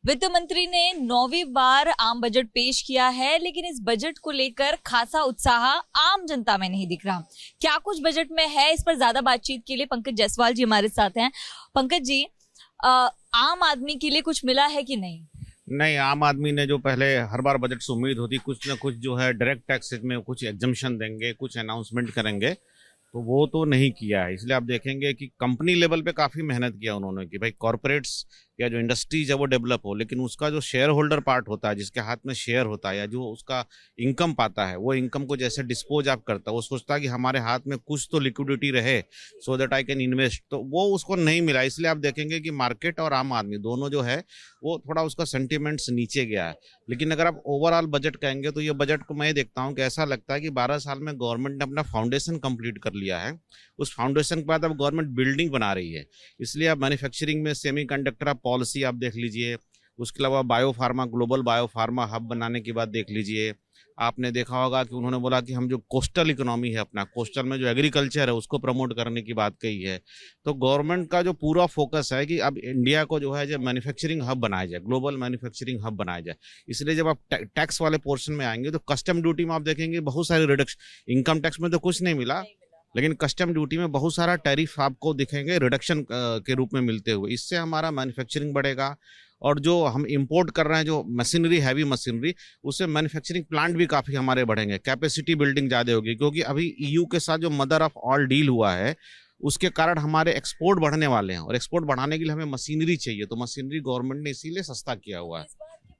वित्त मंत्री ने 9वीं बार आम बजट पेश किया है, लेकिन इस बजट को लेकर खासा उत्साह आम जनता में नहीं दिख रहा। क्या कुछ बजट में है, इस पर ज्यादा बातचीत के लिए पंकज जायसवाल जी हमारे साथ हैं। पंकज जी, आम आदमी के लिए कुछ मिला है कि नहीं? नहीं, आम आदमी ने जो पहले हर बार बजट से उम्मीद होती कुछ ना कुछ जो है डायरेक्ट टैक्सेस में कुछ एग्जम्पशन देंगे, कुछ अनाउंसमेंट करेंगे, तो वो तो नहीं किया है। इसलिए आप देखेंगे कि कंपनी लेवल पे काफ़ी मेहनत किया उन्होंने कि भाई कॉरपोरेट्स या जो इंडस्ट्रीज है वो डेवलप हो, लेकिन उसका जो शेयर होल्डर पार्ट होता है, जिसके हाथ में शेयर होता है या जो उसका इनकम पाता है, वो इनकम को जैसे डिस्पोज आप करता है, वो सोचता है कि हमारे हाथ में कुछ तो लिक्विडिटी रहे so that I can invest, तो वो उसको नहीं मिला। इसलिए आप देखेंगे कि मार्केट और आम आदमी दोनों जो है वो थोड़ा उसका सेंटिमेंट्स नीचे गया है। लेकिन अगर आप ओवरऑल बजट कहेंगे तो ये बजट को मैं देखता हूँ कि ऐसा लगता है कि 12 साल में गवर्नमेंट ने अपना फाउंडेशन कंप्लीट कर लिया है। उस फाउंडेशन के बाद अब गवर्नमेंट बिल्डिंग बना रही है। इसलिए आप मैन्युफैक्चरिंग में सेमीकंडक्टर पॉलिसी आप देख लीजिए, उसके अलावा bio pharma, global bio pharma hub बनाने की बात देख लीजिए। आपने देखा होगा कि उन्होंने बोला कि हम जो कोस्टल इकोनॉमी है, अपना कोस्टल में जो एग्रीकल्चर है उसको प्रमोट करने की बात कही है। तो गवर्नमेंट का जो पूरा फोकस है कि अब इंडिया को जो है जो मैन्युफैक्चरिंग हब बनाया जाए, ग्लोबल मैन्युफैक्चरिंग हब बनाया जाए। इसलिए जब आप टैक्स वाले पोर्शन में आएंगे तो कस्टम ड्यूटी में आप देखेंगे बहुत सारे रिडक्शन, इनकम टैक्स में तो कुछ नहीं मिला, लेकिन कस्टम ड्यूटी में बहुत सारा टैरिफ आपको दिखेंगे रिडक्शन के रूप में मिलते हुए। इससे हमारा मैन्युफैक्चरिंग बढ़ेगा और जो हम इंपोर्ट कर रहे हैं जो मशीनरी, हैवी मशीनरी, उससे मैन्युफैक्चरिंग प्लांट भी काफ़ी हमारे बढ़ेंगे, कैपेसिटी बिल्डिंग ज़्यादा होगी। क्योंकि अभी ईयू के साथ जो मदर ऑफ ऑल डील हुआ है उसके कारण हमारे एक्सपोर्ट बढ़ने वाले हैं और एक्सपोर्ट बढ़ाने के लिए हमें मशीनरी चाहिए, तो मशीनरी गवर्नमेंट ने इसीलिए सस्ता किया हुआ है।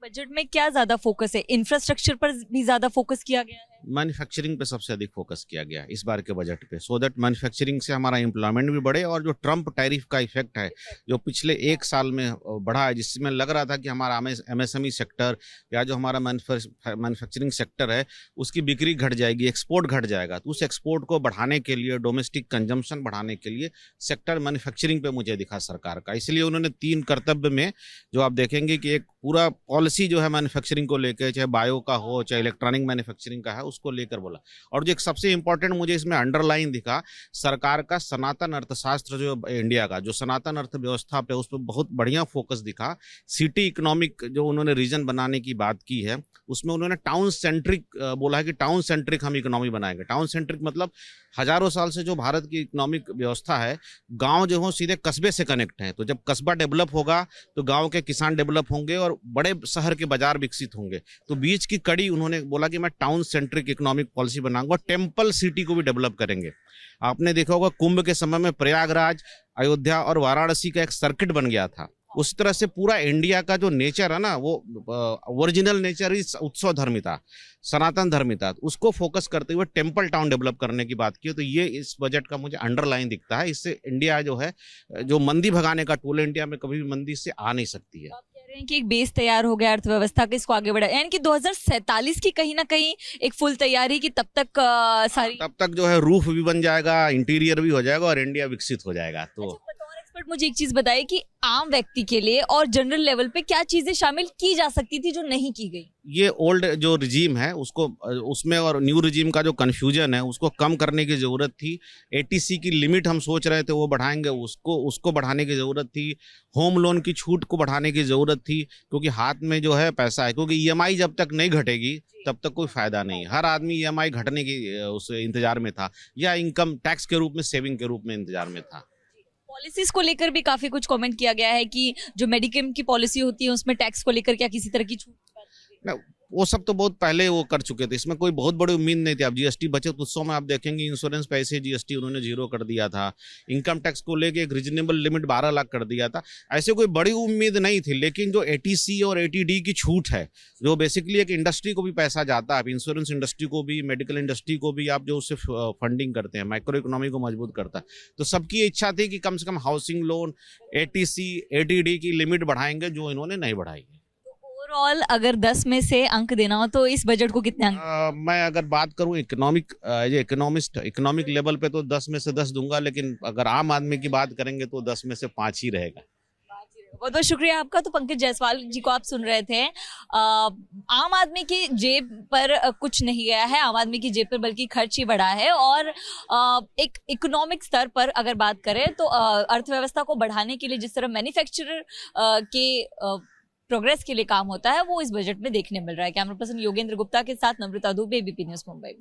बजट में क्या ज्यादा फोकस है? इंफ्रास्ट्रक्चर पर भी ज्यादा फोकस किया गया है? मैन्युफैक्चरिंग पे सबसे अधिक फोकस किया गया है इस बार के बजट पे, सो दैट मैन्युफैक्चरिंग से हमारा एम्प्लॉयमेंट भी बढ़े। और जो ट्रम्प टैरिफ का इफेक्ट है जो पिछले 1 साल में बढ़ा है, जिसमें लग रहा था कि हमारा एमएसएमई सेक्टर या जो हमारा मैन्युफैक्चरिंग सेक्टर है उसकी बिक्री घट जाएगी, एक्सपोर्ट घट जाएगा, तो उस एक्सपोर्ट को बढ़ाने के लिए, डोमेस्टिक कंजम्पशन बढ़ाने के लिए सेक्टर मैन्युफैक्चरिंग पे मुझे दिखा सरकार का। इसलिए उन्होंने 3 कर्तव्य में जो आप देखेंगे कि एक पूरा पॉलिसी जो है मैन्युफैक्चरिंग को लेकर, चाहे बायो का हो चाहे इलेक्ट्रॉनिक मैन्युफैक्चरिंग का है, उसको लेकर बोला। और जो एक सबसे इंपॉर्टेंट मुझे इसमें अंडरलाइन दिखा, सरकार का सनातन अर्थशास्त्र, जो इंडिया का जो सनातन अर्थव्यवस्था पे, उस पर बहुत बढ़िया फोकस दिखा। सिटी इकोनॉमिक जो उन्होंने रीजन बनाने की बात की है, उसमें उन्होंने टाउन सेंट्रिक बोला है कि टाउन सेंट्रिक हम इकोनॉमी बनाएंगे। टाउन सेंट्रिक मतलब हजारों साल से जो भारत की इकोनॉमिक व्यवस्था है, गांव जो हो सीधे कस्बे से कनेक्ट हैं, तो जब कस्बा डेवलप होगा तो गांव के किसान डेवलप होंगे और बड़े शहर के बाजार विकसित होंगे। तो बीच की कड़ी उन्होंने बोला कि मैं टाउन सेंट्रिक इकोनॉमिक पॉलिसी बनाऊंगा, टेम्पल सिटी को भी डेवलप करेंगे। आपने देखा होगा कुंभ के समय में प्रयागराज, अयोध्या और वाराणसी का एक सर्किट बन गया था। उस तरह से पूरा इंडिया का जो नेचर है ना, वो ओरिजिनल नेचर ही उत्सव धर्मिता, सनातन धर्मिता, उसको फोकस करते हुए टेम्पल टाउन डेवलप करने की बात की। तो ये इस बजट का मुझे अंडरलाइन दिखता है। इससे इंडिया जो है, जो मंदी भगाने का टूल है, इंडिया में कभी भी मंदी से आ नहीं सकती है। कि एक बेस तैयार हो गया अर्थव्यवस्था का, इसको आगे बढ़ा, यानी कि 2047 की कहीं ना कहीं एक फुल तैयारी की, तब तक जो है रूफ भी बन जाएगा, इंटीरियर भी हो जाएगा और इंडिया विकसित हो जाएगा। तो बतौर एक्सपर्ट मुझे एक चीज बताइए कि आम व्यक्ति के लिए और जनरल लेवल पे क्या चीजें शामिल की जा सकती थी जो नहीं की गई? ये ओल्ड जो रिजीम है उसको, उसमें और न्यू रिजीम का जो कन्फ्यूजन है उसको कम करने की ज़रूरत थी। एटीसी की लिमिट हम सोच रहे थे वो बढ़ाएंगे, उसको बढ़ाने की ज़रूरत थी। होम लोन की छूट को बढ़ाने की ज़रूरत थी, क्योंकि हाथ में जो है पैसा है, क्योंकि ईएमआई जब तक नहीं घटेगी तब तक कोई फायदा नहीं। हर आदमी ईएमआई घटने की उस इंतजार में था, या इनकम टैक्स के रूप में, सेविंग के रूप में इंतजार में था। पॉलिसीज को लेकर भी काफी कुछ कमेंट किया गया है कि जो मेडिक्लेम की पॉलिसी होती है उसमें टैक्स को लेकर क्या किसी तरह की छूट? वो सब तो बहुत पहले वो कर चुके थे, इसमें कोई बहुत बड़ी उम्मीद नहीं थी। अब जीएसटी बचत उत्सव में आप देखेंगे इंश्योरेंस पे ऐसे जीएसटी उन्होंने 0 कर दिया था। इनकम टैक्स को लेके एक रीजनेबल लिमिट 12 लाख कर दिया था। ऐसे कोई बड़ी उम्मीद नहीं थी। लेकिन जो एटीसी और एटीडी की छूट है, जो बेसिकली एक इंडस्ट्री को भी पैसा जाता है, इंश्योरेंस इंडस्ट्री को भी, मेडिकल इंडस्ट्री को भी, आप जो उससे फंडिंग करते हैं, माइक्रो इकोनॉमी को मजबूत करता है। तो सबकी इच्छा थी कि कम से कम हाउसिंग लोन, एटीसी, एटीडी की लिमिट बढ़ाएंगे, जो इन्होंने नहीं बढ़ाई। ओवरऑल अगर 10 में से अंक देना हो तो इस बजट को कितने अंक? मैं अगर बात करूं इकोनॉमिक लेवल पे तो 10 में से 10 दूंगा, लेकिन अगर आम आदमी की बात करेंगे तो 10 में से 5 ही रहेगा। बहुत बहुत शुक्रिया आपका। तो पंकज जायसवाल जी को आप सुन रहे थे। आम आदमी की जेब पर कुछ नहीं गया है, आम आदमी की जेब पर बल्कि खर्च ही बढ़ा है। और एक इकोनॉमिक स्तर पर अगर बात करें तो अर्थव्यवस्था को बढ़ाने के लिए जिस तरह मैन्युफैक्चरर के प्रोग्रेस के लिए काम होता है वो इस बजट में देखने मिल रहा है। कैमरा पर्सन योगेंद्र गुप्ता के साथ नम्रता दुबे, एबीपी न्यूज मुंबई।